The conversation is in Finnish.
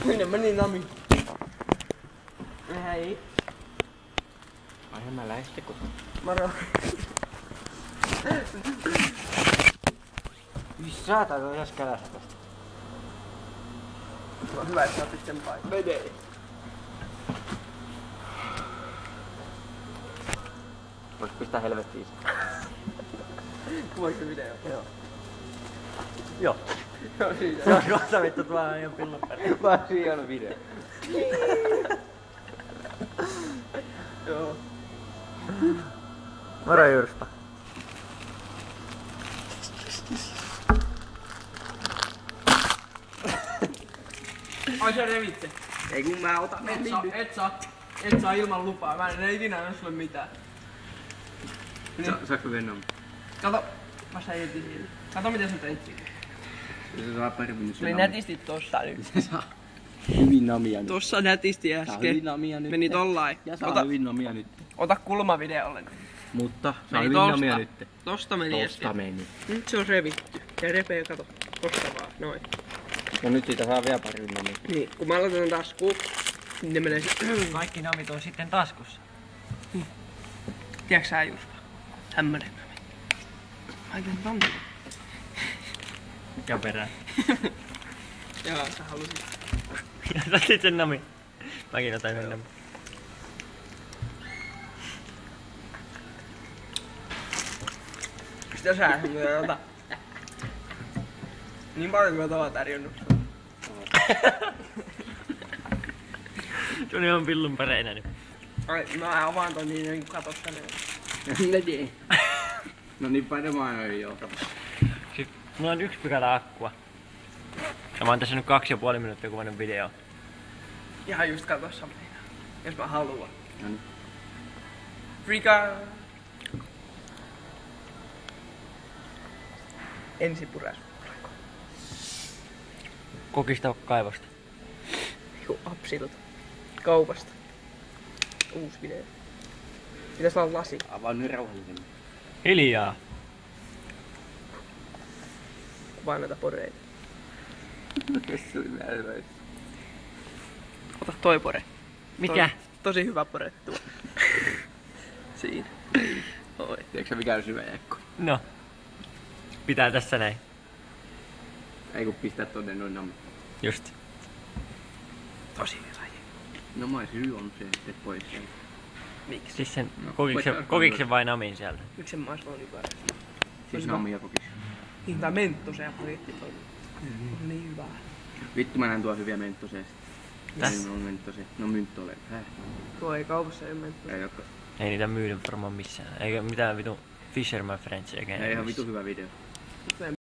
Minne meni nami? Hei. Aihan mä lähti kun. Moro. Saatana jos kälässä tästä. On hyvä, että otit sen paikan. Vede. Vois pistää helvettiin. Kuvaatko video? Joo. Joo. Joo, siitä. Joo, kohta vittu tuolla on jo pillon päälle. Vaan siinä on video. Joo. Moro Jurspa. Ai sä revitse. Ei kun mä otan. Et saa ilman lupaa. Mä en ikinä anna sulle mitään. Saanko Venom? Kato. Mä sä jätin siinä. Kato miten sä teit siinä. Se saa paremmin Se oli nätisti tossa nyt. Se saa hyvin namia nyt. Tossa nätisti äsken. Saa hyvin namia nyt. Meni tollain. Ja saa hyvin namia nyt. Ota kulmavideolle. Mutta saa Meni hyvin namia nyt. Tosta meni äsken. Tosta meni. Nyt se on revitty. Ja repee kato. Tosta vaan. Noin. No nyt siitä saa vielä pari namia. Niin. Kun mä laitan taskuun, niin ne menee sitten. Kaikki namit on sitten taskussa. Tiedätkö sä Juspa? Hämmönen nami. Mä ajattelin tonne. Ja perään. Joo, sä halusit. Ja otit sen nami. Mäkin otan sen nami. Sitä sä kyllä ota. Niin paljon kuin oot tarjonnut. Se on ihan pillun päreinä nyt. Ai, mä avaan ton niin katos tänne. Vedi. No niin paljon mä ei oo. Siis mulla on 1 pykälä akkua. Ja mä oon tässä nyt 2,5 minuuttia kuvannut video. Ihan just katossa meina. Jos mä haluan. No niin. Frika! Ensipuras. Kokista kaivosta. Joku apsitot. Kaupasta. Uusi video. Pitäis olla lasi. Avaa nyt rauhallisemmin. Hiljaa. Kuvaa näitä poreita. Ota toi pore. Mikä? Tosi hyvä pore tuo. Siinä. Oi. Tiedätkö sä mikä on syvä jääkko? No. Pitää tässä näin. Ei kun pistää tonne noin nammi. Just. Tosi hyvä. No mä syy on se, että pois sen. Miksi? Siis sen No, kokiksen vain namin sieltä. Miksi mä ois niin hyvä? Siis nammi ja kokis. Niin tää menttosea paketti toi. On niin hyvä. Vittu mä näen tuo hyviä menttoseja. Tässä? On menttose. No myntto ole. Tuo ei kaupassa ei menttosea. Ei oo. Ei niitä myydä varmaan missään. Eikä mitään vitu Fisher my Friends eikä Ei ihan vitu hyvä video.